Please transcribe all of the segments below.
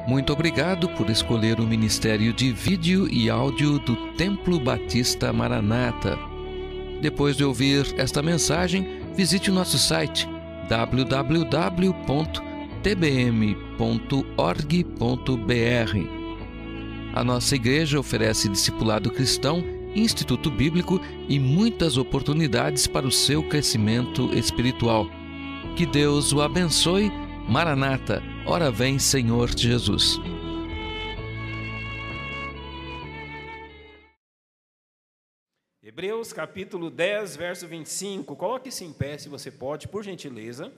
Muito obrigado por escolher o Ministério de Vídeo e Áudio do Templo Batista Maranata. Depois de ouvir esta mensagem, visite o nosso site www.tbm.org.br. A nossa igreja oferece discipulado cristão, instituto bíblico e muitas oportunidades para o seu crescimento espiritual. Que Deus o abençoe. Maranata, ora vem, Senhor Jesus. Hebreus capítulo 10, verso 25. Coloque-se em pé, se você pode, por gentileza.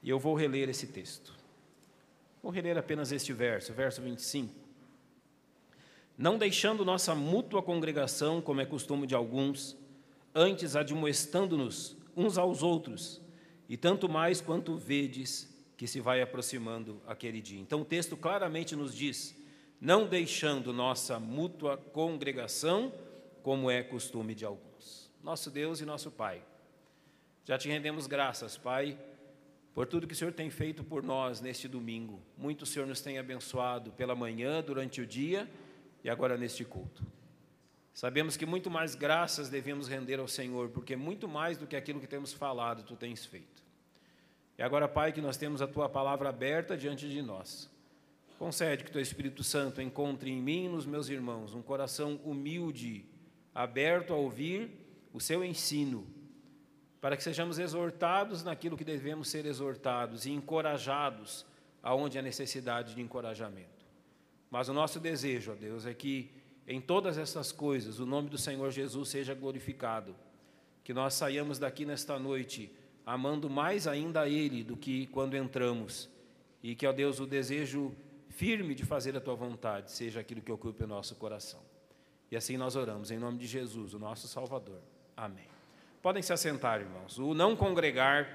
E eu vou reler esse texto. Vou reler apenas este verso 25. Não deixando nossa mútua congregação, como é costume de alguns, antes admoestando-nos uns aos outros, e tanto mais quanto vedes que se vai aproximando aquele dia. Então o texto claramente nos diz, não deixando nossa mútua congregação, como é costume de alguns. Nosso Deus e nosso Pai, já te rendemos graças, Pai, por tudo que o Senhor tem feito por nós neste domingo. Muito o Senhor nos tem abençoado pela manhã, durante o dia e agora neste culto. Sabemos que muito mais graças devemos render ao Senhor, porque muito mais do que aquilo que temos falado, Tu tens feito. E agora, Pai, que nós temos a Tua palavra aberta diante de nós. Concede que Teu Espírito Santo encontre em mim e nos meus irmãos um coração humilde, aberto a ouvir o Seu ensino, para que sejamos exortados naquilo que devemos ser exortados e encorajados aonde há necessidade de encorajamento. Mas o nosso desejo, ó Deus, é que em todas essas coisas o nome do Senhor Jesus seja glorificado, que nós saiamos daqui nesta noite amando mais ainda a Ele do que quando entramos, e que, ó Deus, o desejo firme de fazer a Tua vontade seja aquilo que ocupe o nosso coração. E assim nós oramos, em nome de Jesus, o nosso Salvador. Amém. Podem se assentar, irmãos. O não congregar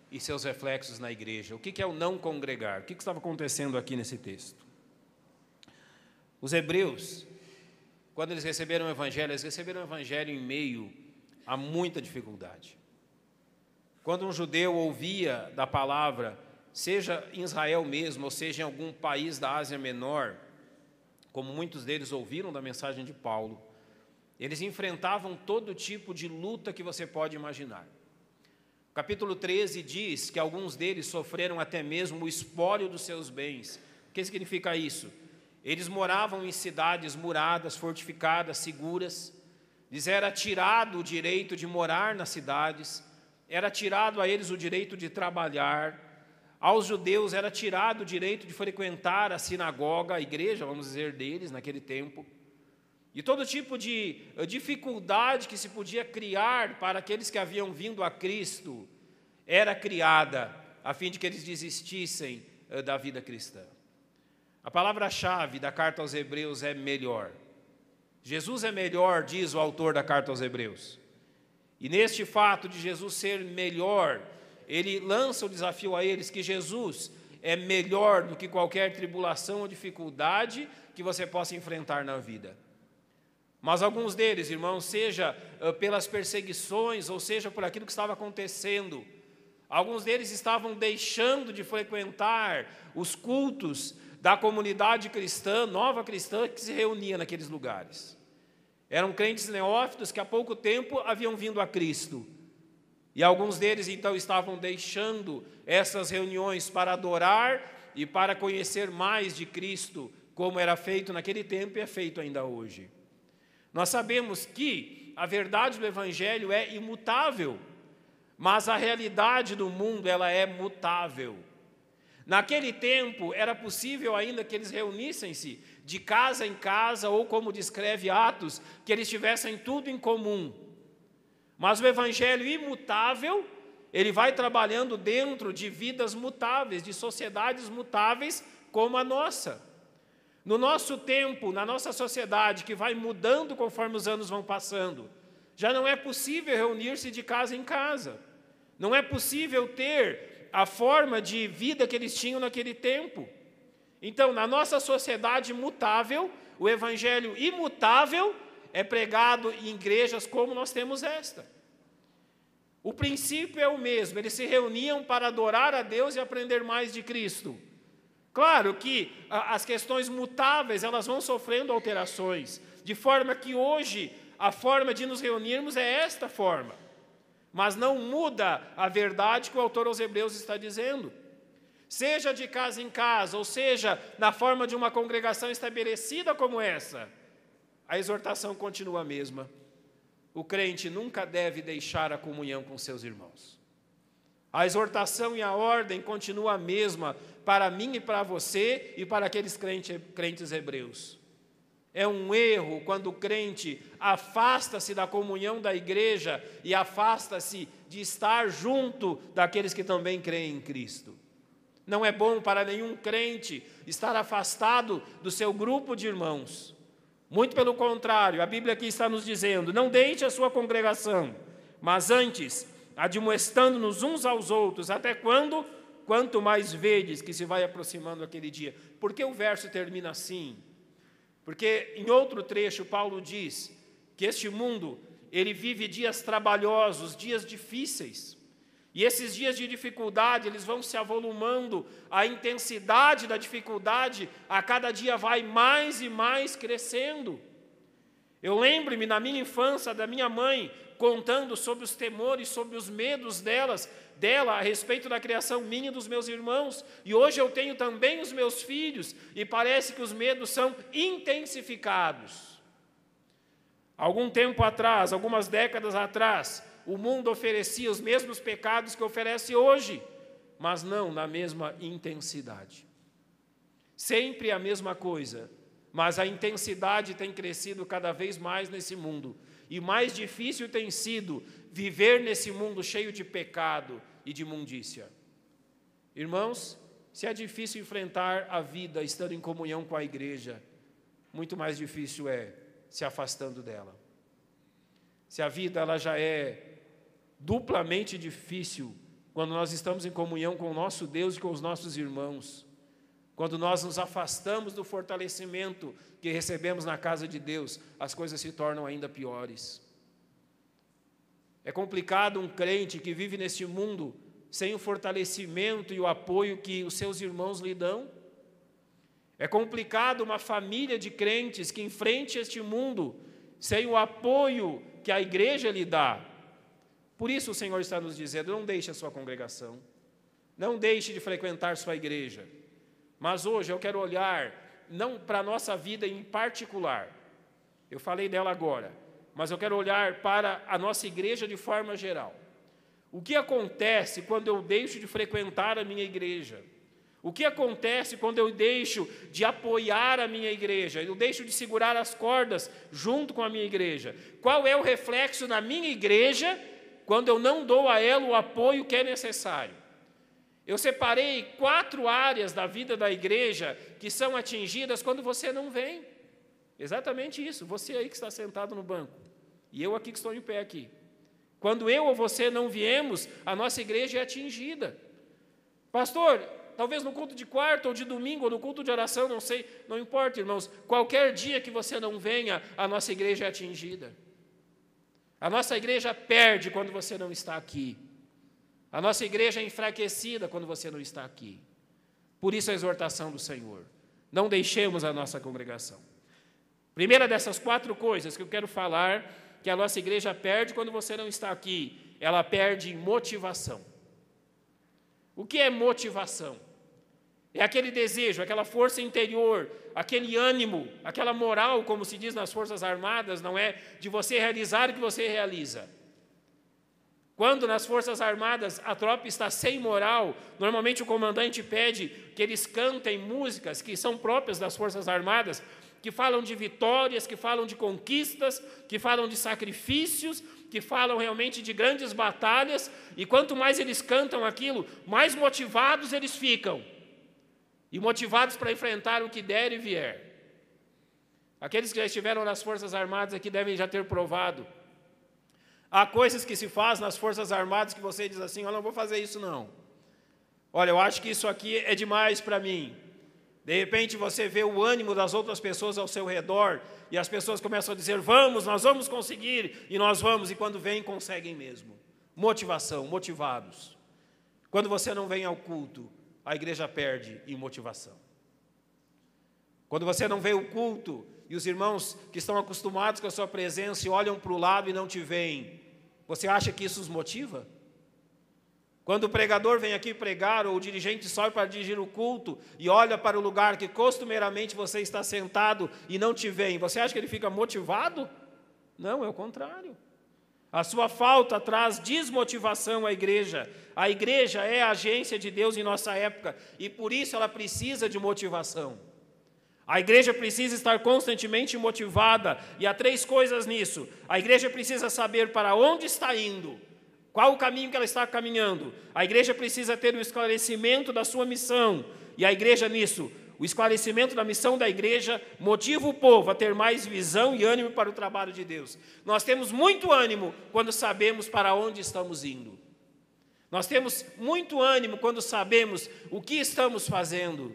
e seus reflexos na igreja. O que é o não congregar? O que estava acontecendo aqui nesse texto? Os hebreus, quando eles receberam o Evangelho, em meio a muita dificuldade. Quando um judeu ouvia da palavra, seja em Israel mesmo, ou seja em algum país da Ásia Menor, como muitos deles ouviram da mensagem de Paulo, eles enfrentavam todo tipo de luta que você pode imaginar. O capítulo 13 diz que alguns deles sofreram até mesmo o espólio dos seus bens. O que significa isso? Eles moravam em cidades muradas, fortificadas, seguras. Lhes era tirado o direito de morar nas cidades, era tirado a eles o direito de trabalhar. Aos judeus era tirado o direito de frequentar a sinagoga, a igreja, vamos dizer, deles naquele tempo. E todo tipo de dificuldade que se podia criar para aqueles que haviam vindo a Cristo era criada a fim de que eles desistissem da vida cristã. A palavra-chave da carta aos Hebreus é melhor. Jesus é melhor, diz o autor da carta aos Hebreus. E neste fato de Jesus ser melhor, ele lança o desafio a eles que Jesus é melhor do que qualquer tribulação ou dificuldade que você possa enfrentar na vida. Mas alguns deles, irmãos, seja pelas perseguições ou seja por aquilo que estava acontecendo, alguns deles estavam deixando de frequentar os cultos da comunidade cristã, nova cristã, que se reunia naqueles lugares. Eram crentes neófitos que há pouco tempo haviam vindo a Cristo. E alguns deles, então, estavam deixando essas reuniões para adorar e para conhecer mais de Cristo, como era feito naquele tempo e é feito ainda hoje. Nós sabemos que a verdade do Evangelho é imutável, mas a realidade do mundo, ela é mutável. Naquele tempo, era possível ainda que eles reunissem-se de casa em casa, ou como descreve Atos, que eles tivessem tudo em comum. Mas o Evangelho imutável, ele vai trabalhando dentro de vidas mutáveis, de sociedades mutáveis como a nossa. No nosso tempo, na nossa sociedade, que vai mudando conforme os anos vão passando, já não é possível reunir-se de casa em casa. Não é possível ter a forma de vida que eles tinham naquele tempo. Então, na nossa sociedade mutável, o Evangelho imutável é pregado em igrejas como nós temos esta. O princípio é o mesmo, eles se reuniam para adorar a Deus e aprender mais de Cristo. Claro que as questões mutáveis, elas vão sofrendo alterações, de forma que hoje a forma de nos reunirmos é esta forma. Mas não muda a verdade que o autor aos Hebreus está dizendo. Seja de casa em casa, ou seja, na forma de uma congregação estabelecida como essa, a exortação continua a mesma. O crente nunca deve deixar a comunhão com seus irmãos. A exortação e a ordem continua a mesma para mim e para você e para aqueles crentes hebreus. É um erro quando o crente afasta-se da comunhão da igreja e afasta-se de estar junto daqueles que também creem em Cristo. Não é bom para nenhum crente estar afastado do seu grupo de irmãos. Muito pelo contrário, a Bíblia aqui está nos dizendo: não deixe a sua congregação, mas antes, admoestando-nos uns aos outros, até quando? Quanto mais vedes que se vai aproximando aquele dia. Por que o verso termina assim? Porque em outro trecho Paulo diz que este mundo, ele vive dias trabalhosos, dias difíceis. E esses dias de dificuldade, eles vão se avolumando, a intensidade da dificuldade a cada dia vai mais e mais crescendo. Eu lembro-me na minha infância da minha mãe contando sobre os temores, sobre os medos dela a respeito da criação minha e dos meus irmãos. E hoje eu tenho também os meus filhos e parece que os medos são intensificados. Algum tempo atrás, algumas décadas atrás, o mundo oferecia os mesmos pecados que oferece hoje, mas não na mesma intensidade. Sempre a mesma coisa, mas a intensidade tem crescido cada vez mais nesse mundo. E mais difícil tem sido viver nesse mundo cheio de pecado e de imundícia. Irmãos, se é difícil enfrentar a vida estando em comunhão com a igreja, muito mais difícil é se afastando dela. Se a vida ela já é duplamente difícil quando nós estamos em comunhão com o nosso Deus e com os nossos irmãos, quando nós nos afastamos do fortalecimento que recebemos na casa de Deus, as coisas se tornam ainda piores. É complicado um crente que vive neste mundo sem o fortalecimento e o apoio que os seus irmãos lhe dão. É complicado uma família de crentes que enfrente este mundo sem o apoio que a igreja lhe dá. Por isso o Senhor está nos dizendo: não deixe a sua congregação, não deixe de frequentar sua igreja. Mas hoje eu quero olhar, não para a nossa vida em particular, eu falei dela agora, mas eu quero olhar para a nossa igreja de forma geral. O que acontece quando eu deixo de frequentar a minha igreja? O que acontece quando eu deixo de apoiar a minha igreja? Eu deixo de segurar as cordas junto com a minha igreja? Qual é o reflexo na minha igreja quando eu não dou a ela o apoio que é necessário? Eu separei 4 áreas da vida da igreja que são atingidas quando você não vem. Exatamente isso, você aí que está sentado no banco, e eu aqui que estou em pé aqui. Quando eu ou você não viemos, a nossa igreja é atingida. Pastor, talvez no culto de quarta ou de domingo, ou no culto de oração, não sei, não importa, irmãos, qualquer dia que você não venha, a nossa igreja é atingida. A nossa igreja perde quando você não está aqui. A nossa igreja é enfraquecida quando você não está aqui. Por isso a exortação do Senhor: não deixemos a nossa congregação. Primeira dessas 4 coisas que eu quero falar, que a nossa igreja perde quando você não está aqui, ela perde motivação. O que é motivação? É aquele desejo, aquela força interior, aquele ânimo, aquela moral, como se diz nas Forças Armadas, não é? De você realizar o que você realiza. Quando nas Forças Armadas a tropa está sem moral, normalmente o comandante pede que eles cantem músicas que são próprias das Forças Armadas, que falam de vitórias, que falam de conquistas, que falam de sacrifícios, que falam realmente de grandes batalhas, e quanto mais eles cantam aquilo, mais motivados eles ficam, e motivados para enfrentar o que der e vier. Aqueles que já estiveram nas Forças Armadas aqui devem já ter provado. Há coisas que se faz nas Forças Armadas que você diz assim: eu não vou fazer isso não. Olha, eu acho que isso aqui é demais para mim. De repente você vê o ânimo das outras pessoas ao seu redor e as pessoas começam a dizer: vamos, nós vamos conseguir, e nós vamos, e quando vêm, conseguem mesmo. Motivação, motivados. Quando você não vem ao culto, a igreja perde em motivação. Quando você não vê o culto e os irmãos que estão acostumados com a sua presença e olham para o lado e não te veem, você acha que isso os motiva? Quando o pregador vem aqui pregar, ou o dirigente sobe para dirigir o culto e olha para o lugar que costumeiramente você está sentado e não te veem, você acha que ele fica motivado? Não, é o contrário. A sua falta traz desmotivação à igreja. A igreja é a agência de Deus em nossa época e por isso ela precisa de motivação. A igreja precisa estar constantemente motivada e há 3 coisas nisso. A igreja precisa saber para onde está indo, qual o caminho que ela está caminhando. A igreja precisa ter o esclarecimento da sua missão e a igreja nisso, o esclarecimento da missão da igreja motiva o povo a ter mais visão e ânimo para o trabalho de Deus. Nós temos muito ânimo quando sabemos para onde estamos indo. Nós temos muito ânimo quando sabemos o que estamos fazendo,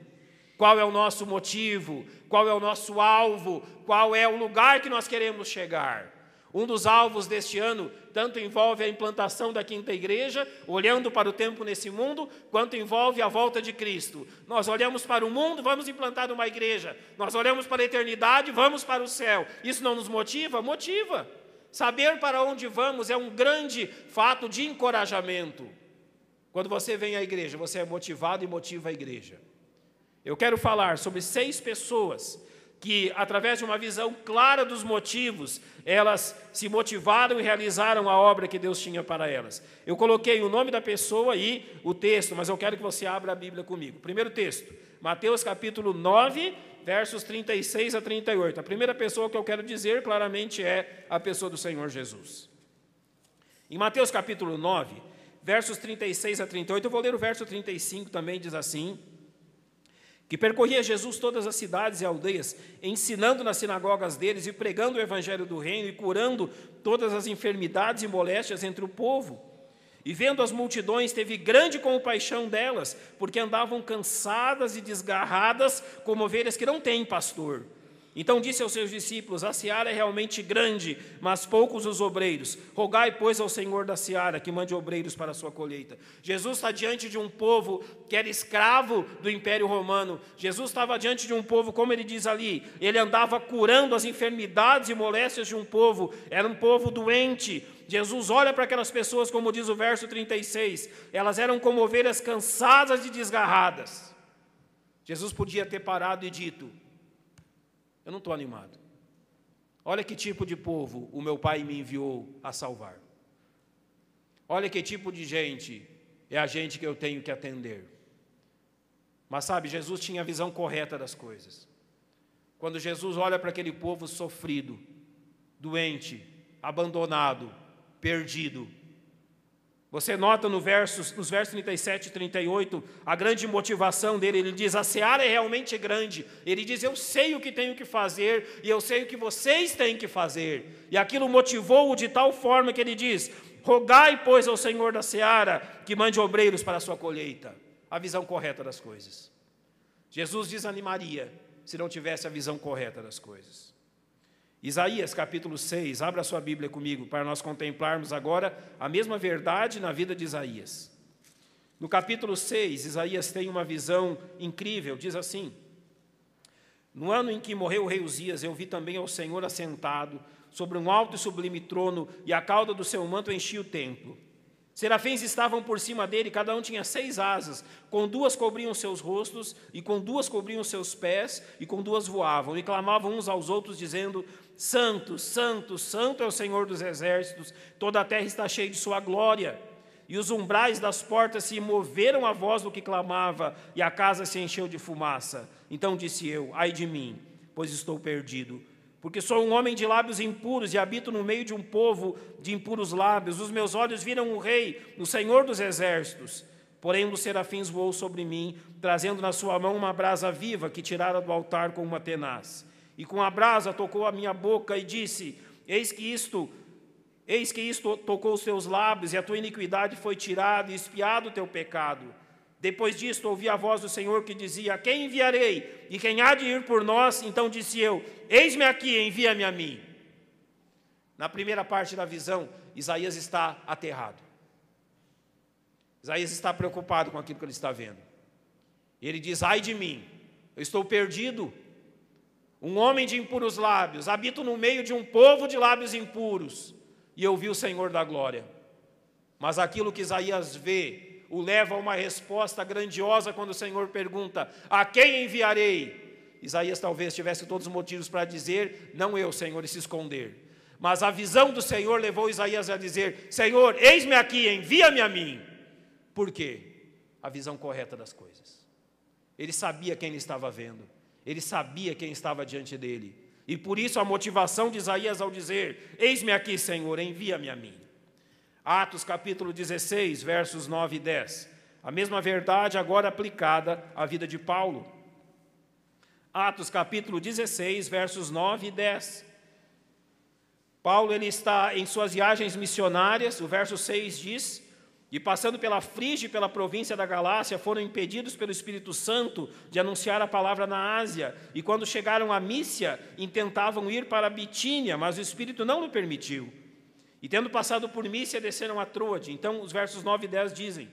qual é o nosso motivo, qual é o nosso alvo, qual é o lugar que nós queremos chegar. Um dos alvos deste ano tanto envolve a implantação da 5ª igreja, olhando para o tempo nesse mundo, quanto envolve a volta de Cristo. Nós olhamos para o mundo, vamos implantar uma igreja. Nós olhamos para a eternidade, vamos para o céu. Isso não nos motiva? Motiva. Saber para onde vamos é um grande fato de encorajamento. Quando você vem à igreja, você é motivado e motiva a igreja. Eu quero falar sobre 6 pessoas que, através de uma visão clara dos motivos, elas se motivaram e realizaram a obra que Deus tinha para elas. Eu coloquei o nome da pessoa e o texto, mas eu quero que você abra a Bíblia comigo. Primeiro texto, Mateus capítulo 9, versos 36 a 38. A primeira pessoa que eu quero dizer claramente é a pessoa do Senhor Jesus. Em Mateus capítulo 9, versos 36 a 38, eu vou ler o verso 35 também, diz assim: que percorria Jesus todas as cidades e aldeias, ensinando nas sinagogas deles e pregando o evangelho do reino e curando todas as enfermidades e moléstias entre o povo. E vendo as multidões, teve grande compaixão delas, porque andavam cansadas e desgarradas, como ovelhas que não têm pastor. Então disse aos seus discípulos: a seara é realmente grande, mas poucos os obreiros. Rogai, pois, ao Senhor da seara que mande obreiros para a sua colheita. Jesus está diante de um povo que era escravo do Império Romano. Jesus estava diante de um povo, como ele diz ali, ele andava curando as enfermidades e moléstias de um povo. Era um povo doente. Jesus olha para aquelas pessoas, como diz o verso 36, elas eram como ovelhas cansadas e desgarradas. Jesus podia ter parado e dito: eu não estou animado. Olha que tipo de povo o meu Pai me enviou a salvar. Olha que tipo de gente é a gente que eu tenho que atender. Mas sabe, Jesus tinha a visão correta das coisas. Quando Jesus olha para aquele povo sofrido, doente, abandonado, perdido, você nota nos versos 37 e 38, a grande motivação dele. Ele diz: a seara é realmente grande. Ele diz: eu sei o que tenho que fazer e eu sei o que vocês têm que fazer. E aquilo motivou-o de tal forma que ele diz: rogai, pois, ao Senhor da seara que mande obreiros para a sua colheita. A visão correta das coisas. Jesus desanimaria se não tivesse a visão correta das coisas. Isaías capítulo 6, abra sua Bíblia comigo para nós contemplarmos agora a mesma verdade na vida de Isaías. No capítulo 6, Isaías tem uma visão incrível, diz assim: no ano em que morreu o rei Uzias, eu vi também ao Senhor assentado sobre um alto e sublime trono, e a cauda do seu manto enchia o templo. Serafins estavam por cima dele, cada um tinha 6 asas, com 2 cobriam seus rostos, e com 2 cobriam seus pés, e com 2 voavam, e clamavam uns aos outros, dizendo: Santo, Santo, Santo é o Senhor dos exércitos, toda a terra está cheia de sua glória. E os umbrais das portas se moveram à voz do que clamava, e a casa se encheu de fumaça. Então disse eu: ai de mim, pois estou perdido, porque sou um homem de lábios impuros e habito no meio de um povo de impuros lábios. Os meus olhos viram o Rei, o Senhor dos exércitos. Porém um dos serafins voou sobre mim, trazendo na sua mão uma brasa viva que tirara do altar com uma tenaz. E com a brasa tocou a minha boca e disse: eis que isto tocou os teus lábios, e a tua iniquidade foi tirada, e expiado o teu pecado. Depois disto ouvi a voz do Senhor que dizia: a quem enviarei? E quem há de ir por nós? Então disse eu: eis-me aqui, envia-me a mim. Na primeira parte da visão, Isaías está aterrado. Isaías está preocupado com aquilo que ele está vendo. Ele diz: ai de mim, eu estou perdido. um homem de impuros lábios, habito no meio de um povo de lábios impuros, e eu vi o Senhor da glória. Mas aquilo que Isaías vê o leva a uma resposta grandiosa quando o Senhor pergunta: a quem enviarei? Isaías talvez tivesse todos os motivos para dizer: não eu, Senhor, e se esconder. Mas a visão do Senhor levou Isaías a dizer: Senhor, eis-me aqui, envia-me a mim. Por quê? A visão correta das coisas. Ele sabia quem ele estava vendo. Ele sabia quem estava diante dele. E por isso a motivação de Isaías ao dizer: eis-me aqui, Senhor, envia-me a mim. Atos capítulo 16, versos 9 e 10. A mesma verdade agora aplicada à vida de Paulo. Atos capítulo 16, versos 9 e 10. Paulo ele está em suas viagens missionárias, o verso 6 diz: e passando pela Frígia e pela província da Galácia, foram impedidos pelo Espírito Santo de anunciar a palavra na Ásia. E quando chegaram a Mísia, intentavam ir para a Bitínia, mas o Espírito não lhe permitiu. E tendo passado por Mísia, desceram a Troade. Então, os versos 9 e 10 dizem: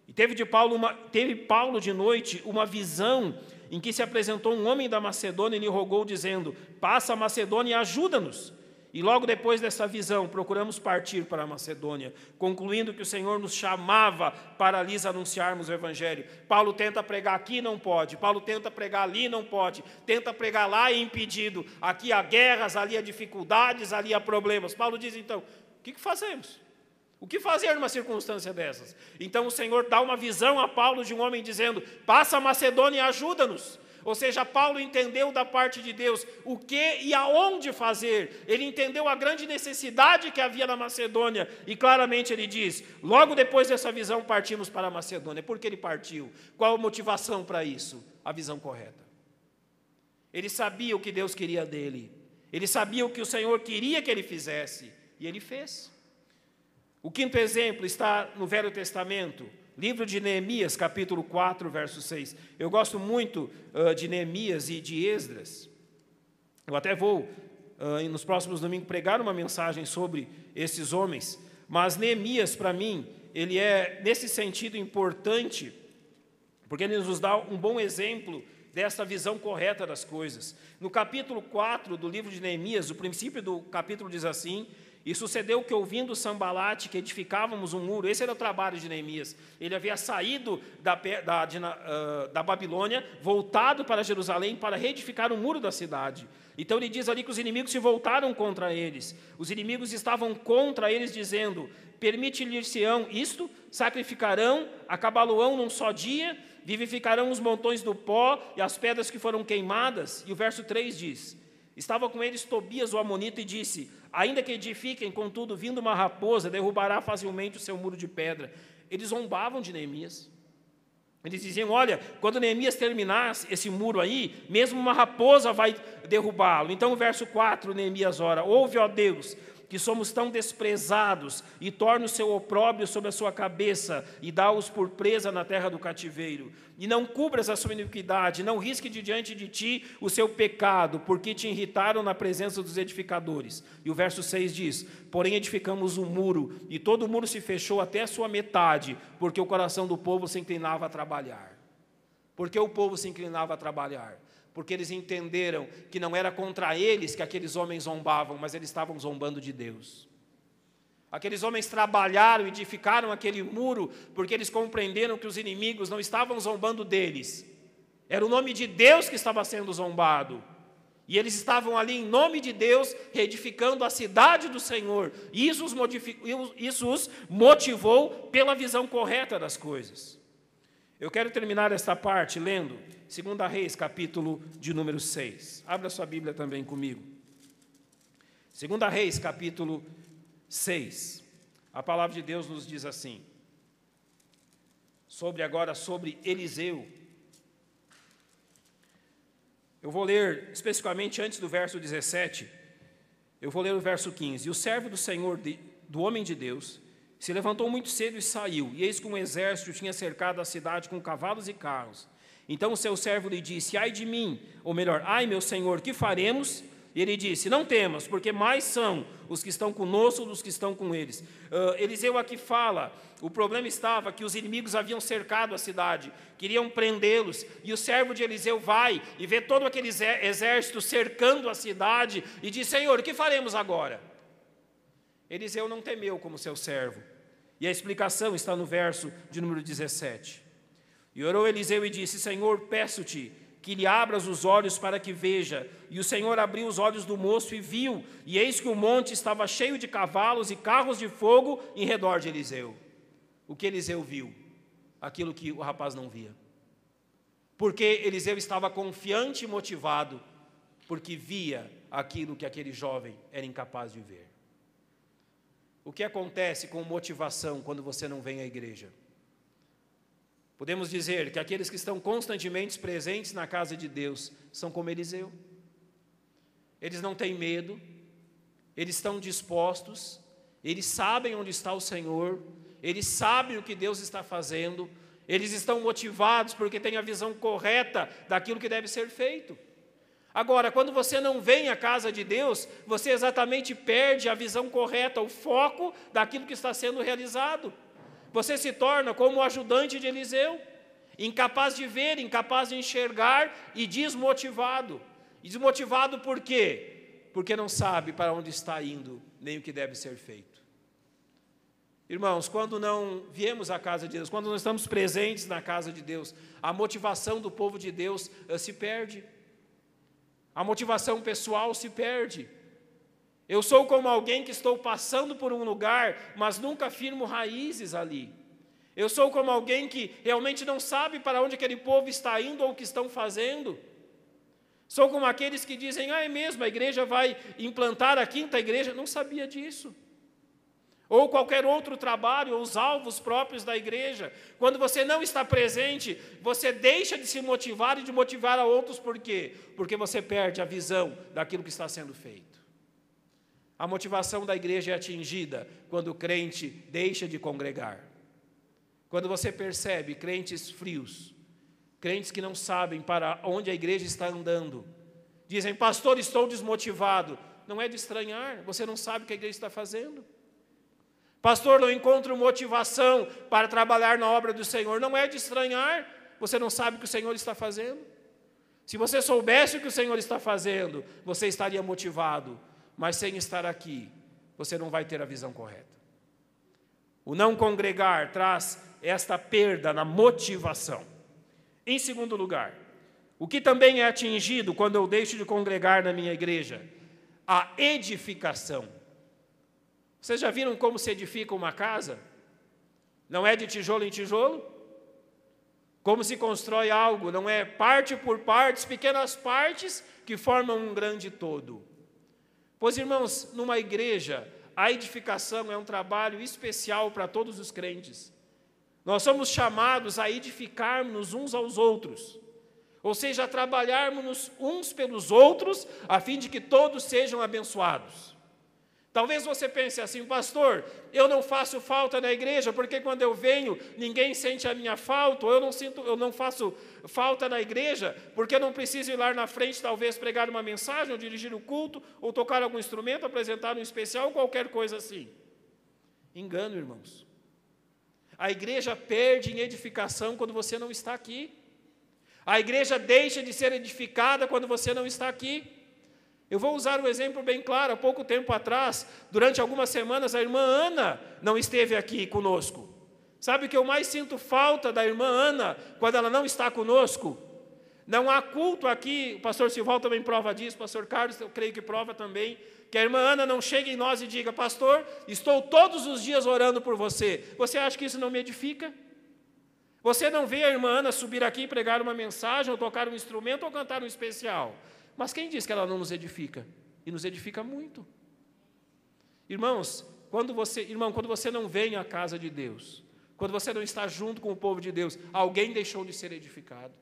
e teve Paulo de noite uma visão em que se apresentou um homem da Macedônia e lhe rogou, dizendo: passa a Macedônia e ajuda-nos. E logo depois dessa visão, procuramos partir para a Macedônia, concluindo que o Senhor nos chamava para lhes anunciarmos o Evangelho. Paulo tenta pregar aqui, não pode. Paulo tenta pregar ali, não pode. Tenta pregar lá, é impedido. Aqui há guerras, ali há dificuldades, ali há problemas. Paulo diz, então, o que fazemos? O que fazer numa circunstância dessas? Então o Senhor dá uma visão a Paulo de um homem dizendo: passa a Macedônia e ajuda-nos. Ou seja, Paulo entendeu da parte de Deus o que e aonde fazer. Ele entendeu a grande necessidade que havia na Macedônia. E claramente ele diz: logo depois dessa visão partimos para a Macedônia. Por que ele partiu? Qual a motivação para isso? A visão correta. Ele sabia o que Deus queria dele. Ele sabia o que o Senhor queria que ele fizesse. E ele fez. O quinto exemplo está no Velho Testamento. Livro de Neemias, capítulo 4, verso 6. Eu gosto muito de Neemias e de Esdras. Eu até vou, nos próximos domingos, pregar uma mensagem sobre esses homens. Mas Neemias, para mim, ele é, nesse sentido, importante, porque ele nos dá um bom exemplo dessa visão correta das coisas. No capítulo 4 do livro de Neemias, o princípio do capítulo diz assim: e sucedeu que, ouvindo Sambalate que edificávamos um muro, esse era o trabalho de Neemias, ele havia saído da Babilônia, voltado para Jerusalém para reedificar o muro da cidade. Então ele diz ali que os inimigos se voltaram contra eles, os inimigos estavam contra eles, dizendo: permite-lhes-ão isto, sacrificarão, acabá-lo-ão num só dia, vivificarão os montões do pó e as pedras que foram queimadas. E o verso 3 diz: estava com eles Tobias o amonita e disse: ainda que edifiquem, contudo, vindo uma raposa, derrubará facilmente o seu muro de pedra. Eles zombavam de Neemias. Eles diziam: olha, quando Neemias terminar esse muro aí, mesmo uma raposa vai derrubá-lo. Então o verso 4, Neemias ora: ouve, ó Deus, que somos tão desprezados, e torna o seu opróbrio sobre a sua cabeça, e dá-os por presa na terra do cativeiro. E não cubras a sua iniquidade, não risque de diante de ti o seu pecado, porque te irritaram na presença dos edificadores. E o verso 6 diz: porém edificamos um muro, e todo o muro se fechou até a sua metade, porque o coração do povo se inclinava a trabalhar. Porque o povo se inclinava a trabalhar? Porque eles entenderam que não era contra eles que aqueles homens zombavam, mas eles estavam zombando de Deus. Aqueles homens trabalharam, edificaram aquele muro, porque eles compreenderam que os inimigos não estavam zombando deles. Era o nome de Deus que estava sendo zombado. E eles estavam ali em nome de Deus, reedificando a cidade do Senhor. E isso os motivou pela visão correta das coisas. Eu quero terminar esta parte lendo 2 Reis, capítulo de número 6. Abra sua Bíblia também comigo. 2 Reis, capítulo 6. A palavra de Deus nos diz assim, sobre Eliseu. Eu vou ler especificamente antes do verso 17, eu vou ler o verso 15. E o servo do Senhor, do homem de Deus, se levantou muito cedo e saiu, e eis que um exército tinha cercado a cidade com cavalos e carros. Então o seu servo lhe disse: ai de mim, ou melhor, ai meu senhor, que faremos? E ele disse: não temas, porque mais são os que estão conosco dos que estão com eles. Eliseu aqui fala, o problema estava que os inimigos haviam cercado a cidade, queriam prendê-los, e o servo de Eliseu vai e vê todo aquele exército cercando a cidade, e diz: Senhor, o que faremos agora? Eliseu não temeu como seu servo, e a explicação está no verso de número 17. E orou Eliseu e disse: Senhor, peço-te que lhe abras os olhos para que veja. E o Senhor abriu os olhos do moço e viu, e eis que o monte estava cheio de cavalos e carros de fogo em redor de Eliseu. O que Eliseu viu? Aquilo que o rapaz não via. Porque Eliseu estava confiante e motivado, porque via aquilo que aquele jovem era incapaz de ver. O que acontece com motivação quando você não vem à igreja? Podemos dizer que aqueles que estão constantemente presentes na casa de Deus são como Eliseu. Eles não têm medo, eles estão dispostos, eles sabem onde está o Senhor, eles sabem o que Deus está fazendo, eles estão motivados porque têm a visão correta daquilo que deve ser feito. Agora, quando você não vem à casa de Deus, você exatamente perde a visão correta, o foco daquilo que está sendo realizado. Você se torna como o ajudante de Eliseu, incapaz de ver, incapaz de enxergar e desmotivado. E desmotivado por quê? Porque não sabe para onde está indo, nem o que deve ser feito. Irmãos, quando não viemos à casa de Deus, quando não estamos presentes na casa de Deus, a motivação do povo de Deus se perde. A motivação pessoal se perde. Eu sou como alguém que estou passando por um lugar, mas nunca firmo raízes ali. Eu sou como alguém que realmente não sabe para onde aquele povo está indo ou o que estão fazendo. Sou como aqueles que dizem: é mesmo, a igreja vai implantar a 5ª igreja. Não sabia disso. Ou qualquer outro trabalho, ou os alvos próprios da igreja. Quando você não está presente, você deixa de se motivar e de motivar a outros. Por quê? Porque você perde a visão daquilo que está sendo feito. A motivação da igreja é atingida quando o crente deixa de congregar. Quando você percebe crentes frios, crentes que não sabem para onde a igreja está andando, dizem: pastor, estou desmotivado. Não é de estranhar, você não sabe o que a igreja está fazendo. Pastor, não encontro motivação para trabalhar na obra do Senhor. Não é de estranhar, você não sabe o que o Senhor está fazendo. Se você soubesse o que o Senhor está fazendo, você estaria motivado. Mas sem estar aqui, você não vai ter a visão correta. O não congregar traz esta perda na motivação. Em segundo lugar, o que também é atingido quando eu deixo de congregar na minha igreja? A edificação. Vocês já viram como se edifica uma casa? Não é de tijolo em tijolo? Como se constrói algo? Não é parte por partes, pequenas partes que formam um grande todo. Pois, irmãos, numa igreja, a edificação é um trabalho especial para todos os crentes. Nós somos chamados a edificarmos uns aos outros, ou seja, a trabalharmos uns pelos outros, a fim de que todos sejam abençoados. Talvez você pense assim: pastor, eu não faço falta na igreja, porque quando eu venho, ninguém sente a minha falta, ou eu não faço falta na igreja, porque eu não preciso ir lá na frente, talvez pregar uma mensagem, ou dirigir o culto, ou tocar algum instrumento, apresentar um especial, ou qualquer coisa assim. Engano, irmãos. A igreja perde em edificação quando você não está aqui. A igreja deixa de ser edificada quando você não está aqui. Eu vou usar um exemplo bem claro. Há pouco tempo atrás, durante algumas semanas, a irmã Ana não esteve aqui conosco. Sabe o que eu mais sinto falta da irmã Ana quando ela não está conosco? Não há culto aqui, o pastor Silval também prova disso, o pastor Carlos, eu creio que prova também, que a irmã Ana não chegue em nós e diga: pastor, estou todos os dias orando por você. Você acha que isso não me edifica? Você não vê a irmã Ana subir aqui e pregar uma mensagem, ou tocar um instrumento, ou cantar um especial. Mas quem diz que ela não nos edifica? E nos edifica muito. Irmãos, quando você não vem à casa de Deus, quando você não está junto com o povo de Deus, alguém deixou de ser edificado.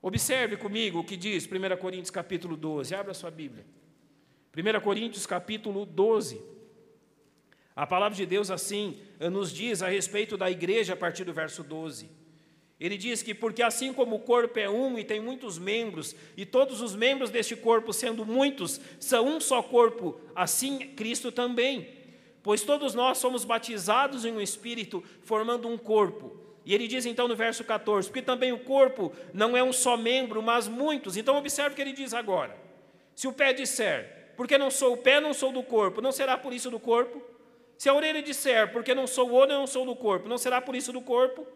Observe comigo o que diz 1 Coríntios capítulo 12. Abra sua Bíblia. 1 Coríntios capítulo 12. A palavra de Deus assim nos diz a respeito da igreja a partir do verso 12. Ele diz que porque assim como o corpo é um e tem muitos membros, e todos os membros deste corpo, sendo muitos, são um só corpo, assim Cristo também. Pois todos nós somos batizados em um Espírito, formando um corpo. E ele diz então no verso 14, porque também o corpo não é um só membro, mas muitos. Então observe o que ele diz agora. Se o pé disser, porque não sou o pé, não sou do corpo, não será por isso do corpo? Se a orelha disser, porque não sou o olho, não sou do corpo, não será por isso do corpo?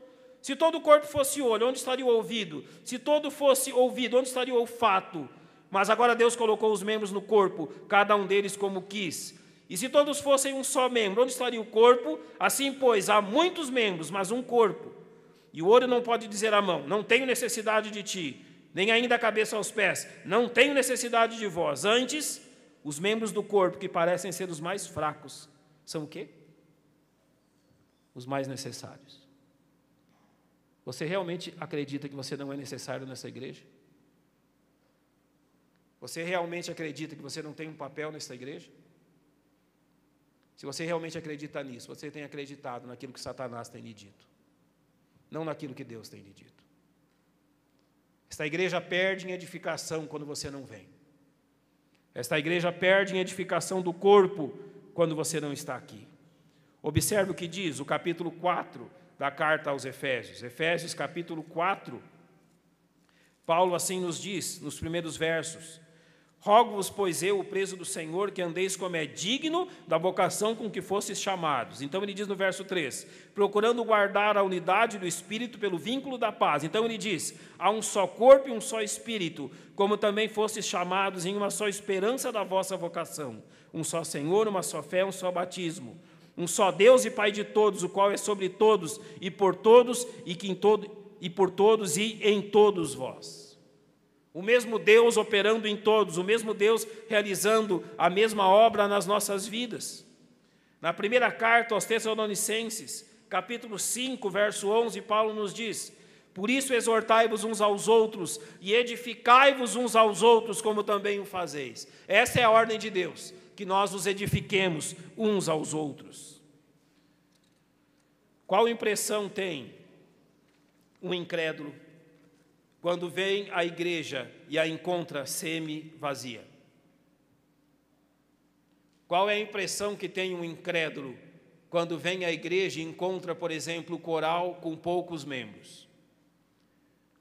Se todo o corpo fosse olho, onde estaria o ouvido? Se todo fosse ouvido, onde estaria o olfato? Mas agora Deus colocou os membros no corpo, cada um deles como quis. E se todos fossem um só membro, onde estaria o corpo? Assim, pois, há muitos membros, mas um corpo. E o olho não pode dizer à mão, não tenho necessidade de ti, nem ainda a cabeça aos pés, não tenho necessidade de vós. Antes, os membros do corpo, que parecem ser os mais fracos, são o quê? Os mais necessários. Você realmente acredita que você não é necessário nessa igreja? Você realmente acredita que você não tem um papel nessa igreja? Se você realmente acredita nisso, você tem acreditado naquilo que Satanás tem lhe dito, não naquilo que Deus tem lhe dito. Esta igreja perde em edificação quando você não vem. Esta igreja perde em edificação do corpo quando você não está aqui. Observe o que diz o capítulo 4 da carta aos Efésios. Efésios capítulo 4, Paulo assim nos diz, nos primeiros versos: rogo-vos, pois eu, o preso do Senhor, que andeis como é digno da vocação com que fostes chamados. Então ele diz no verso 3, procurando guardar a unidade do Espírito pelo vínculo da paz. Então ele diz, há um só corpo e um só Espírito, como também fostes chamados em uma só esperança da vossa vocação. Um só Senhor, uma só fé, um só batismo. Um só Deus e Pai de todos, o qual é sobre todos e por todos e por todos e em todos vós. O mesmo Deus operando em todos, o mesmo Deus realizando a mesma obra nas nossas vidas. Na primeira carta aos Tessalonicenses, capítulo 5, verso 11, Paulo nos diz: por isso exortai-vos uns aos outros e edificai-vos uns aos outros, como também o fazeis. Essa é a ordem de Deus, que nós nos edifiquemos uns aos outros. Qual impressão tem um incrédulo quando vem à igreja e a encontra semi-vazia? Qual é a impressão que tem um incrédulo quando vem à igreja e encontra, por exemplo, o coral com poucos membros?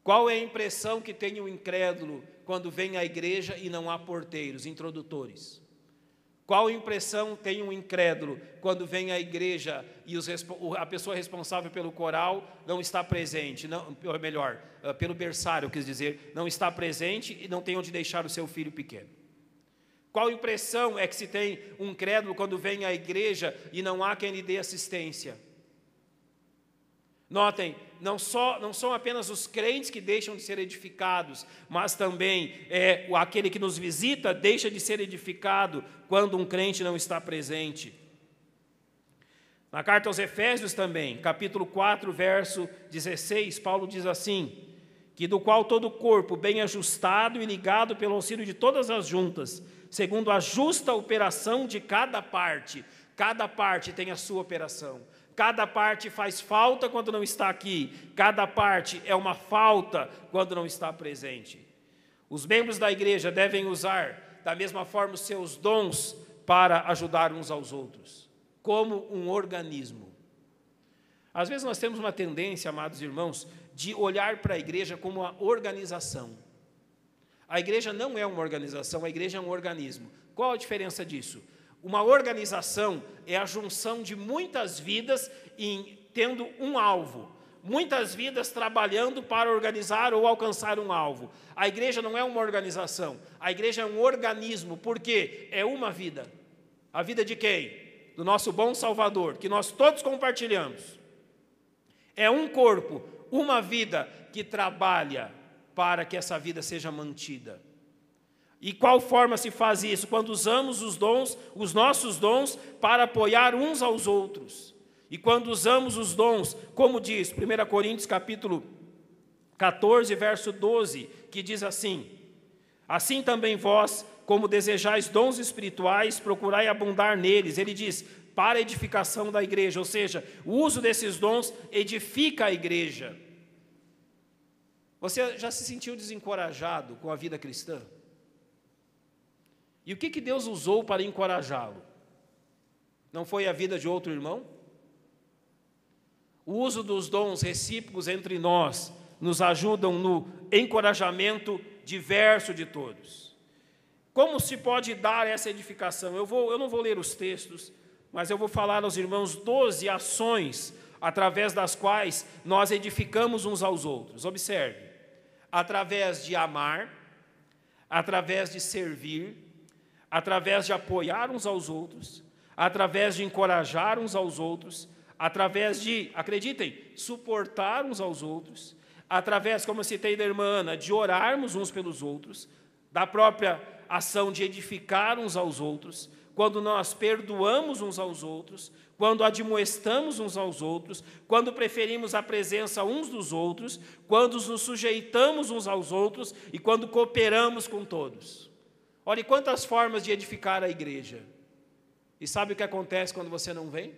Qual é a impressão que tem um incrédulo quando vem à igreja e não há porteiros, introdutores? Qual impressão tem um incrédulo quando vem à igreja e a pessoa responsável pelo coral não está presente, ou melhor, pelo berçário, eu quis dizer, não está presente e não tem onde deixar o seu filho pequeno? Qual impressão é que se tem um incrédulo quando vem à igreja e não há quem lhe dê assistência? Notem, não são apenas os crentes que deixam de ser edificados, mas também aquele que nos visita deixa de ser edificado quando um crente não está presente. Na carta aos Efésios também, capítulo 4, verso 16, Paulo diz assim, que do qual todo o corpo, bem ajustado e ligado pelo auxílio de todas as juntas, segundo a justa operação de cada parte tem a sua operação. Cada parte faz falta quando não está aqui. Cada parte é uma falta quando não está presente. Os membros da igreja devem usar, da mesma forma, os seus dons para ajudar uns aos outros, como um organismo. Às vezes nós temos uma tendência, amados irmãos, de olhar para a igreja como uma organização. A igreja não é uma organização, a igreja é um organismo. Qual a diferença disso? Uma organização é a junção de muitas vidas tendo um alvo. Muitas vidas trabalhando para organizar ou alcançar um alvo. A igreja não é uma organização. A igreja é um organismo, porque é uma vida. A vida de quem? Do nosso bom Salvador, que nós todos compartilhamos. É um corpo, uma vida que trabalha para que essa vida seja mantida. E qual forma se faz isso? Quando usamos os dons, os nossos dons, para apoiar uns aos outros. E quando usamos os dons, como diz 1 Coríntios capítulo 14, verso 12, que diz assim: assim também vós, como desejais dons espirituais, procurai abundar neles. Ele diz, para a edificação da igreja, ou seja, o uso desses dons edifica a igreja. Você já se sentiu desencorajado com a vida cristã? E o que Deus usou para encorajá-lo? Não foi a vida de outro irmão? O uso dos dons recíprocos entre nós nos ajudam no encorajamento diverso de todos. Como se pode dar essa edificação? Eu não vou ler os textos, mas eu vou falar aos irmãos 12 ações através das quais nós edificamos uns aos outros. Observe, através de amar, através de servir, através de apoiar uns aos outros, através de encorajar uns aos outros, através de, acreditem, suportar uns aos outros, através, como eu citei da irmã Ana, de orarmos uns pelos outros, da própria ação de edificar uns aos outros, quando nós perdoamos uns aos outros, quando admoestamos uns aos outros, quando preferimos a presença uns dos outros, quando nos sujeitamos uns aos outros e quando cooperamos com todos. Olhe quantas formas de edificar a igreja. E sabe o que acontece quando você não vem?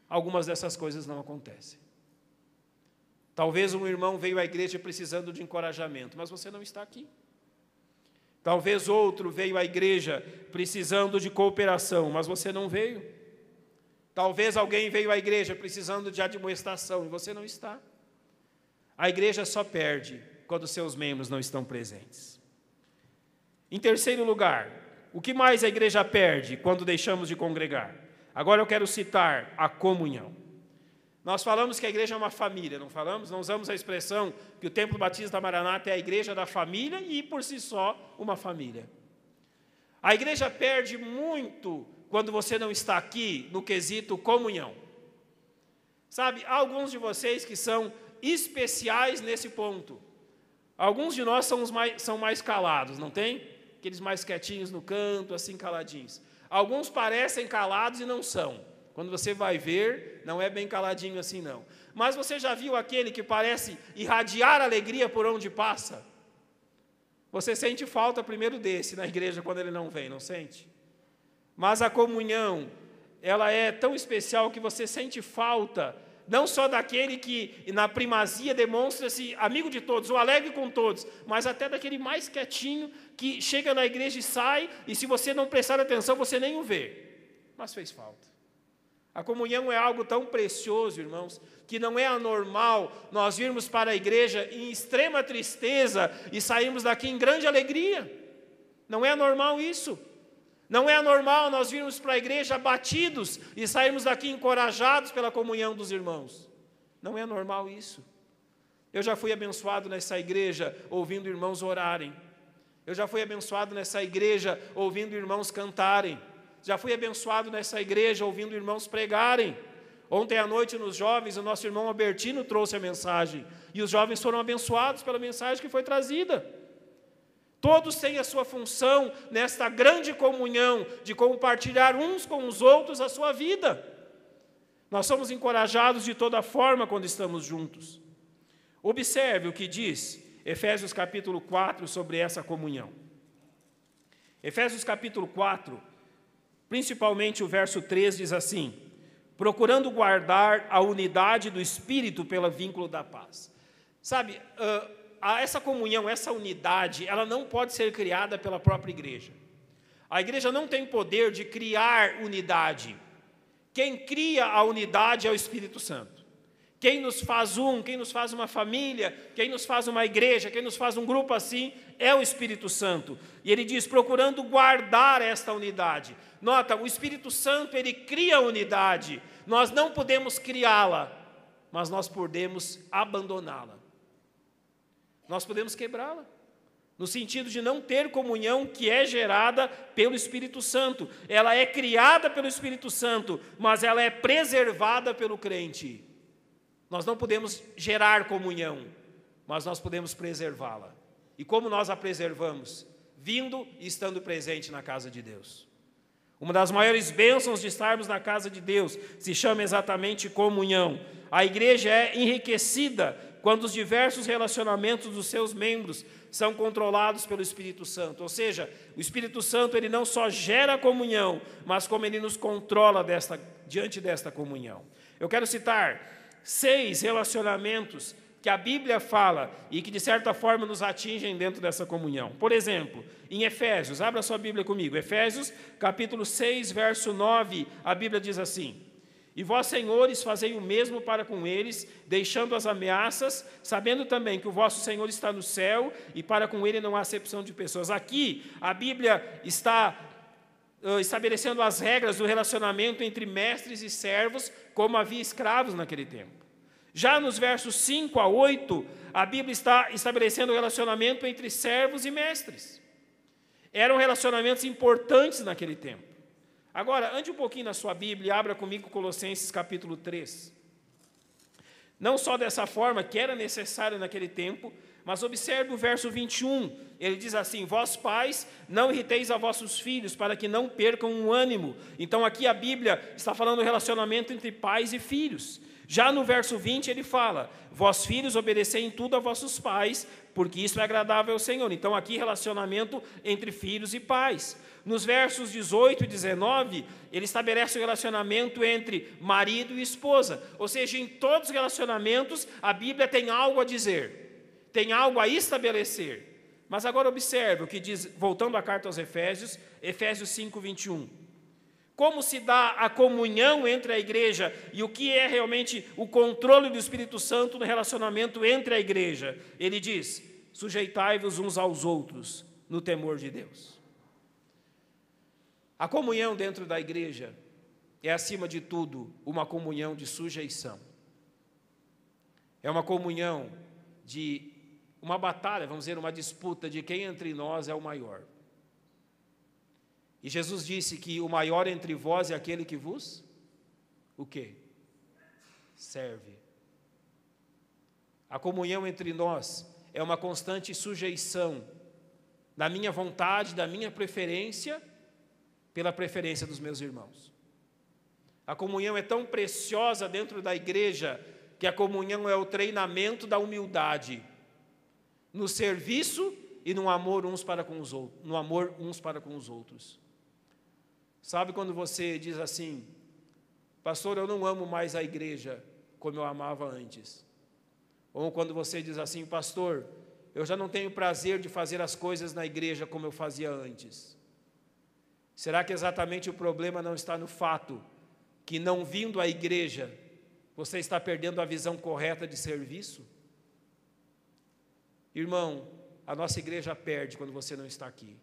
Algumas dessas coisas não acontecem. Talvez um irmão veio à igreja precisando de encorajamento, mas você não está aqui. Talvez outro veio à igreja precisando de cooperação, mas você não veio. Talvez alguém veio à igreja precisando de admoestação, e você não está. A igreja só perde quando seus membros não estão presentes. Em terceiro lugar, o que mais a igreja perde quando deixamos de congregar? Agora eu quero citar a comunhão. Nós falamos que a igreja é uma família, não falamos? Não usamos a expressão que o Templo Batista da Maranata é a igreja da família e, por si só, uma família. A igreja perde muito quando você não está aqui no quesito comunhão. Sabe, há alguns de vocês que são especiais nesse ponto. Alguns de nós são mais calados, não tem? Aqueles mais quietinhos no canto, assim caladinhos. Alguns parecem calados e não são. Quando você vai ver, não é bem caladinho assim, não. Mas você já viu aquele que parece irradiar alegria por onde passa? Você sente falta primeiro desse na igreja quando ele não vem, não sente? Mas a comunhão, ela é tão especial que você sente falta, não só daquele que na primazia demonstra-se amigo de todos, ou alegre com todos, mas até daquele mais quietinho que chega na igreja e sai, e se você não prestar atenção, você nem o vê. Mas fez falta. A comunhão é algo tão precioso, irmãos, que não é anormal nós virmos para a igreja em extrema tristeza e sairmos daqui em grande alegria. Não é anormal isso. Não é anormal nós virmos para a igreja abatidos e sairmos daqui encorajados pela comunhão dos irmãos. Não é normal isso. Eu já fui abençoado nessa igreja ouvindo irmãos orarem. Eu já fui abençoado nessa igreja ouvindo irmãos cantarem. Já fui abençoado nessa igreja ouvindo irmãos pregarem. Ontem à noite nos jovens, o nosso irmão Albertino trouxe a mensagem. E os jovens foram abençoados pela mensagem que foi trazida. Todos têm a sua função nesta grande comunhão de compartilhar uns com os outros a sua vida. Nós somos encorajados de toda forma quando estamos juntos. Observe o que diz Efésios capítulo 4 sobre essa comunhão. Efésios capítulo 4, principalmente o verso 3 diz assim: procurando guardar a unidade do Espírito pelo vínculo da paz. Sabe, essa comunhão, essa unidade, ela não pode ser criada pela própria igreja. A igreja não tem poder de criar unidade. Quem cria a unidade é o Espírito Santo. Quem nos faz quem nos faz uma família, quem nos faz uma igreja, quem nos faz um grupo assim, é o Espírito Santo. E ele diz, procurando guardar esta unidade. Nota, o Espírito Santo, ele cria a unidade. Nós não podemos criá-la, mas nós podemos abandoná-la. Nós podemos quebrá-la, no sentido de não ter comunhão que é gerada pelo Espírito Santo. Ela é criada pelo Espírito Santo, mas ela é preservada pelo crente. Nós não podemos gerar comunhão, mas nós podemos preservá-la. E como nós a preservamos? Vindo e estando presente na casa de Deus. Uma das maiores bênçãos de estarmos na casa de Deus se chama exatamente comunhão. A igreja é enriquecida quando os diversos relacionamentos dos seus membros são controlados pelo Espírito Santo. Ou seja, o Espírito Santo ele não só gera comunhão, mas como ele nos controla diante desta comunhão. Eu quero citar 6 relacionamentos que a Bíblia fala e que, de certa forma, nos atingem dentro dessa comunhão. Por exemplo, em Efésios, abra sua Bíblia comigo, Efésios, capítulo 6, verso 9, a Bíblia diz assim: e vós, senhores, fazei o mesmo para com eles, deixando as ameaças, sabendo também que o vosso Senhor está no céu e para com ele não há acepção de pessoas. Aqui, a Bíblia está estabelecendo as regras do relacionamento entre mestres e servos, como havia escravos naquele tempo. Já nos versos 5 a 8, a Bíblia está estabelecendo o relacionamento entre servos e mestres. Eram relacionamentos importantes naquele tempo. Agora, ande um pouquinho na sua Bíblia e abra comigo Colossenses capítulo 3. Não só dessa forma, que era necessário naquele tempo, mas observe o verso 21. Ele diz assim: vós pais, não irriteis a vossos filhos, para que não percam o ânimo. Então aqui a Bíblia está falando do relacionamento entre pais e filhos. Já no verso 20 ele fala: vós filhos, obedecei em tudo a vossos pais, porque isso é agradável ao Senhor. Então aqui relacionamento entre filhos e pais. Nos versos 18 e 19, ele estabelece o relacionamento entre marido e esposa. Ou seja, em todos os relacionamentos, a Bíblia tem algo a dizer, tem algo a estabelecer. Mas agora observe o que diz, voltando à carta aos Efésios, Efésios 5, 21. Como se dá a comunhão entre a igreja e o que é realmente o controle do Espírito Santo no relacionamento entre a igreja? Ele diz: sujeitai-vos uns aos outros no temor de Deus. A comunhão dentro da igreja é, acima de tudo, uma comunhão de sujeição. É uma comunhão de uma batalha, vamos dizer, uma disputa de quem entre nós é o maior. E Jesus disse que o maior entre vós é aquele que vos, o quê? Serve. A comunhão entre nós é uma constante sujeição da minha vontade, da minha preferência, pela preferência dos meus irmãos. A comunhão é tão preciosa dentro da igreja, que a comunhão é o treinamento da humildade, no serviço e no amor uns para com os outros, no amor uns para com os outros. Sabe quando você diz assim: pastor, eu não amo mais a igreja como eu amava antes? Ou quando você diz assim: pastor, eu já não tenho prazer de fazer as coisas na igreja como eu fazia antes. Será que exatamente o problema não está no fato que, não vindo à igreja, você está perdendo a visão correta de serviço? Irmão, a nossa igreja perde quando você não está aqui.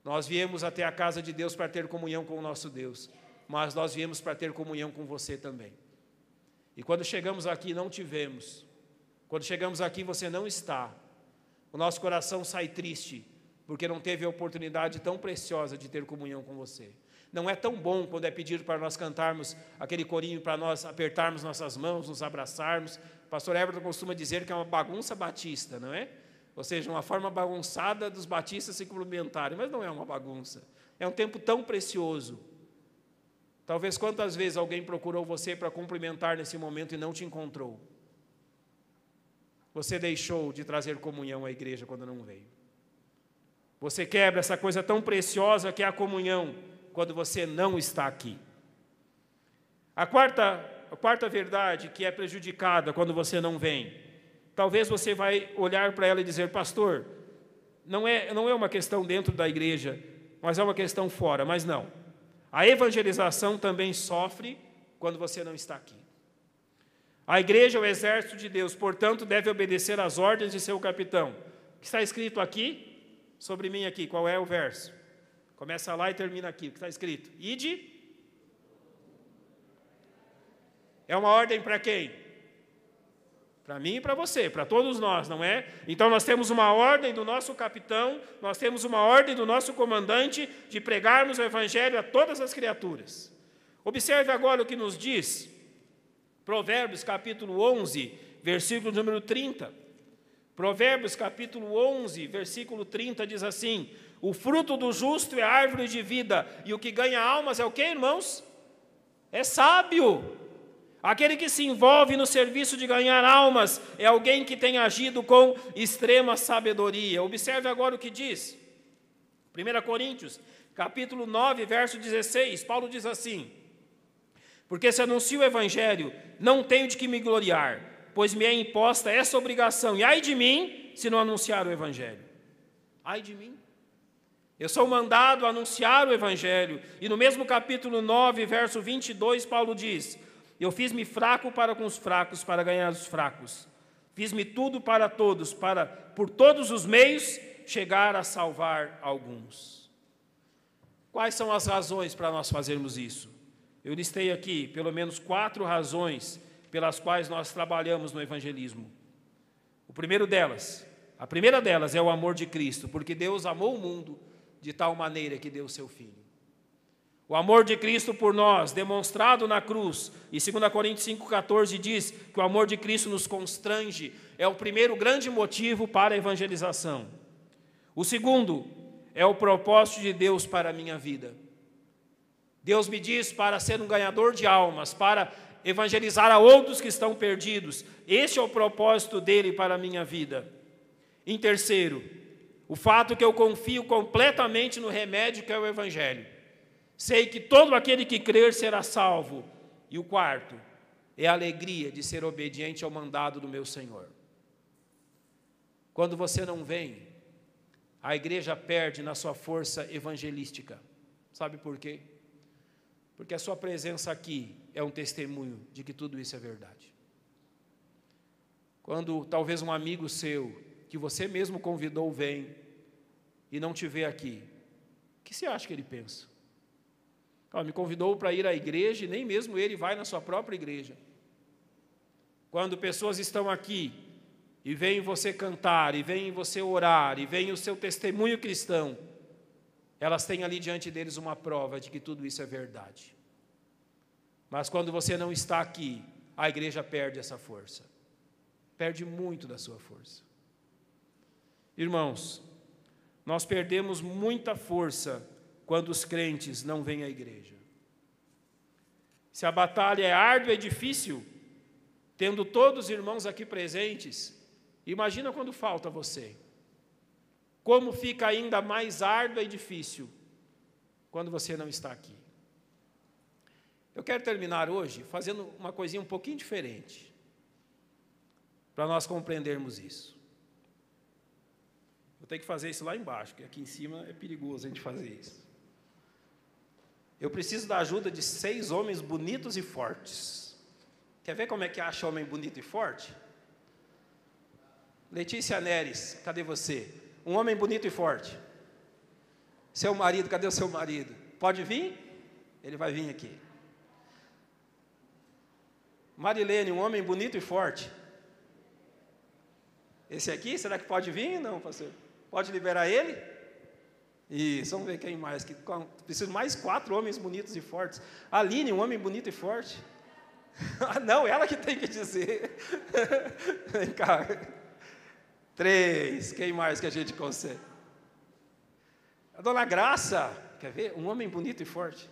Nós viemos até a casa de Deus para ter comunhão com o nosso Deus, mas nós viemos para ter comunhão com você também. E quando chegamos aqui, não tivemos. Quando chegamos aqui, você não está. O nosso coração sai triste, porque não teve a oportunidade tão preciosa de ter comunhão com você. Não é tão bom quando é pedido para nós cantarmos aquele corinho, para nós apertarmos nossas mãos, nos abraçarmos. O pastor Everton costuma dizer que é uma bagunça batista, não é? Ou seja, uma forma bagunçada dos batistas se cumprimentarem, mas não é uma bagunça. É um tempo tão precioso. Talvez quantas vezes alguém procurou você para cumprimentar nesse momento e não te encontrou? Você deixou de trazer comunhão à igreja quando não veio. Você quebra essa coisa tão preciosa que é a comunhão quando você não está aqui. A quarta verdade que é prejudicada quando você não vem, talvez você vai olhar para ela e dizer: pastor, não é uma questão dentro da igreja, mas é uma questão fora. Mas não. A evangelização também sofre quando você não está aqui. A igreja é o exército de Deus, portanto, deve obedecer às ordens de seu capitão. O que está escrito aqui? Sobre mim aqui, qual é o verso? Começa lá e termina aqui, o que está escrito? Ide. É uma ordem para quem? Para mim e para você, para todos nós, não é? Então nós temos uma ordem do nosso capitão, nós temos uma ordem do nosso comandante de pregarmos o evangelho a todas as criaturas. Observe agora o que nos diz Provérbios capítulo 11, versículo número 30. Provérbios capítulo 11, versículo 30 diz assim: o fruto do justo é árvore de vida, e o que ganha almas é o quê, irmãos? É sábio. Aquele que se envolve no serviço de ganhar almas é alguém que tem agido com extrema sabedoria. Observe agora o que diz 1 Coríntios capítulo 9, verso 16. Paulo diz assim: porque se anuncio o evangelho, não tenho de que me gloriar, pois me é imposta essa obrigação. E ai de mim, se não anunciar o Evangelho. Ai de mim. Eu sou mandado a anunciar o Evangelho. E no mesmo capítulo 9, verso 22, Paulo diz: eu fiz-me fraco para com os fracos, para ganhar os fracos. Fiz-me tudo para todos, para, por todos os meios, chegar a salvar alguns. Quais são as razões para nós fazermos isso? Eu listei aqui pelo menos 4 razões pelas quais nós trabalhamos no evangelismo. A primeira delas é o amor de Cristo, porque Deus amou o mundo de tal maneira que deu o seu Filho. O amor de Cristo por nós, demonstrado na cruz, e 2 Coríntios 5,14 diz que o amor de Cristo nos constrange, é o primeiro grande motivo para a evangelização. O segundo é o propósito de Deus para a minha vida. Deus me diz para ser um ganhador de almas, para evangelizar a outros que estão perdidos. Este é o propósito dele para a minha vida. Em terceiro, o fato que eu confio completamente no remédio que é o Evangelho. Sei que todo aquele que crer será salvo. E o quarto, é a alegria de ser obediente ao mandado do meu Senhor. Quando você não vem, a igreja perde na sua força evangelística. Sabe por quê? Porque a sua presença aqui é um testemunho de que tudo isso é verdade. Quando talvez um amigo seu, que você mesmo convidou, vem e não te vê aqui, o que você acha que ele pensa? Me convidou para ir à igreja e nem mesmo ele vai na sua própria igreja. Quando pessoas estão aqui e veem você cantar, e veem você orar, e veem o seu testemunho cristão, elas têm ali diante deles uma prova de que tudo isso é verdade. Mas quando você não está aqui, a igreja perde essa força. Perde muito da sua força. Irmãos, nós perdemos muita força quando os crentes não vêm à igreja. Se a batalha é árdua e difícil, tendo todos os irmãos aqui presentes, imagina quando falta você. Como fica ainda mais árdua e difícil quando você não está aqui. Eu quero terminar hoje fazendo uma coisinha um pouquinho diferente, para nós compreendermos isso. Vou ter que fazer isso lá embaixo, porque aqui em cima é perigoso a gente fazer isso. Eu preciso da ajuda de 6 homens bonitos e fortes. Quer ver como é que acha homem bonito e forte? Letícia Neres, cadê você? Um homem bonito e forte. Seu marido, cadê o seu marido? Pode vir? Ele vai vir aqui. Marilene, um homem bonito e forte. Esse aqui, será que pode vir? Não, pastor. Pode liberar ele? Isso, vamos ver quem mais. Preciso de mais 4 homens bonitos e fortes. Aline, um homem bonito e forte. Não, ela que tem que dizer. Vem cá. 3, quem mais que a gente consegue? A dona Graça, quer ver? Um homem bonito e forte.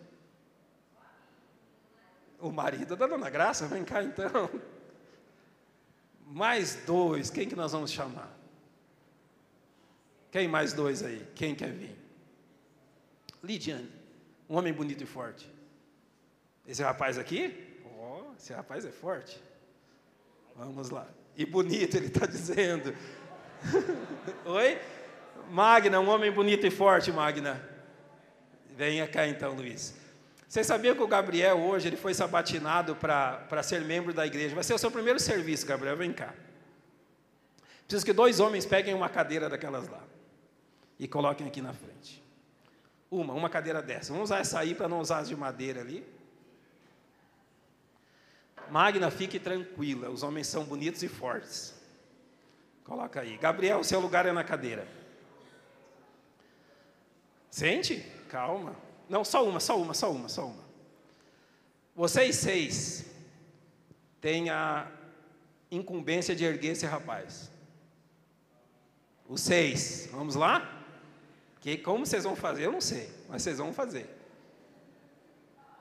O marido da dona Graça, vem cá então. Mais 2, quem que nós vamos chamar? Quem mais 2 aí? Quem quer vir? Lidiane, um homem bonito e forte. Esse rapaz aqui? Esse rapaz é forte. Vamos lá. E bonito, ele está dizendo. Oi? Magna, um homem bonito e forte, Magna. Venha cá então, Luiz. Vocês sabiam que o Gabriel hoje ele foi sabatinado para ser membro da igreja? Vai ser o seu primeiro serviço, Gabriel, vem cá. Preciso que 2 homens peguem uma cadeira daquelas lá e coloquem aqui na frente. Uma cadeira dessa. Vamos usar essa aí para não usar as de madeira ali. Magna, fique tranquila, os homens são bonitos e fortes. Coloca aí. Gabriel, seu lugar é na cadeira. Sente? Calma. Não, só uma. Vocês 6 têm a incumbência de erguer esse rapaz. Os 6, vamos lá? Como vocês vão fazer? Eu não sei, mas vocês vão fazer.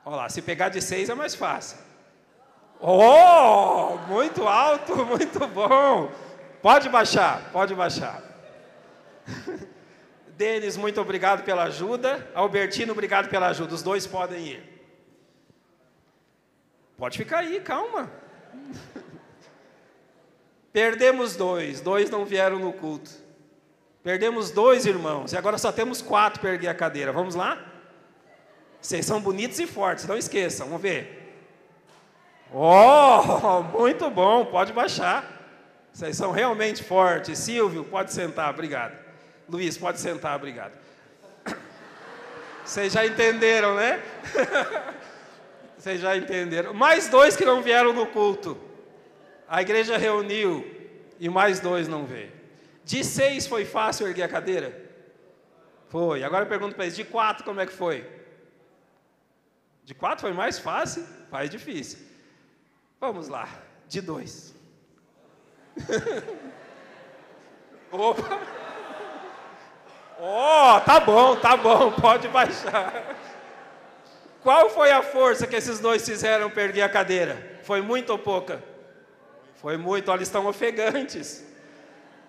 Olha lá, se pegar de 6 é mais fácil. Oh, muito alto, muito bom. Pode baixar. Denis, muito obrigado pela ajuda. Albertino, obrigado pela ajuda. Os 2 podem ir. Pode ficar aí, calma. Perdemos 2, 2 não vieram no culto. Perdemos 2 irmãos, e agora só temos 4 para erguer a cadeira. Vamos lá? Vocês são bonitos e fortes, não esqueçam, vamos ver. Oh, muito bom, pode baixar. Vocês são realmente fortes. Silvio, pode sentar, obrigado. Luiz, pode sentar, obrigado. Vocês já entenderam, né? Vocês já entenderam. Mais 2 que não vieram no culto. A igreja reuniu e mais 2 não veio. De 6 foi fácil erguer a cadeira? Foi. Agora eu pergunto para eles, de 4 como é que foi? De 4 foi mais fácil? Mais difícil. Vamos lá. De 2. Opa! Oh, tá bom, pode baixar. Qual foi a força que esses 2 fizeram para erguer a cadeira? Foi muito ou pouca? Foi muito, olha, estão ofegantes.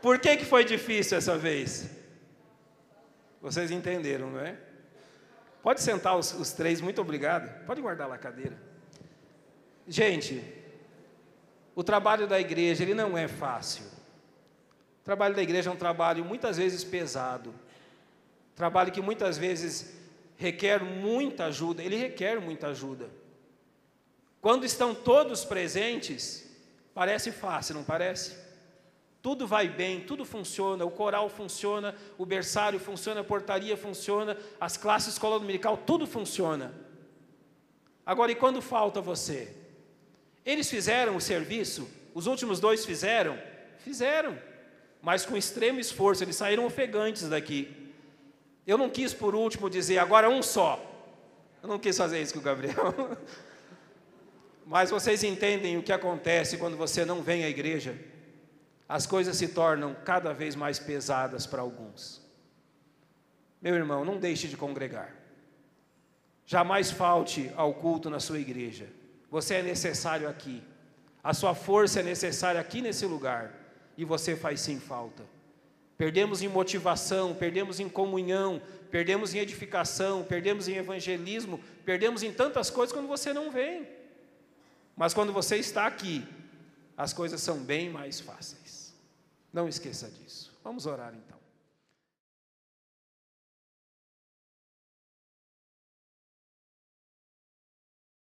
Por que foi difícil essa vez? Vocês entenderam, não é? Pode sentar os 3, muito obrigado. Pode guardar lá a cadeira. Gente, o trabalho da igreja, ele não é fácil. O trabalho da igreja é um trabalho muitas vezes pesado. Trabalho que muitas vezes requer muita ajuda. Ele requer muita ajuda. Quando estão todos presentes, parece fácil, não parece? Tudo vai bem, tudo funciona, o coral funciona, o berçário funciona, a portaria funciona, as classes escola dominical, tudo funciona. Agora, e quando falta você? Eles fizeram o serviço, os últimos 2 fizeram? Fizeram, mas com extremo esforço, eles saíram ofegantes daqui. Eu não quis, por último, dizer, agora um só. Eu não quis fazer isso com o Gabriel. Mas vocês entendem o que acontece quando você não vem à igreja? As coisas se tornam cada vez mais pesadas para alguns. Meu irmão, não deixe de congregar. Jamais falte ao culto na sua igreja. Você é necessário aqui. A sua força é necessária aqui nesse lugar. E você faz sim falta. Perdemos em motivação, perdemos em comunhão, perdemos em edificação, perdemos em evangelismo, perdemos em tantas coisas quando você não vem. Mas quando você está aqui, as coisas são bem mais fáceis. Não esqueça disso. Vamos orar então.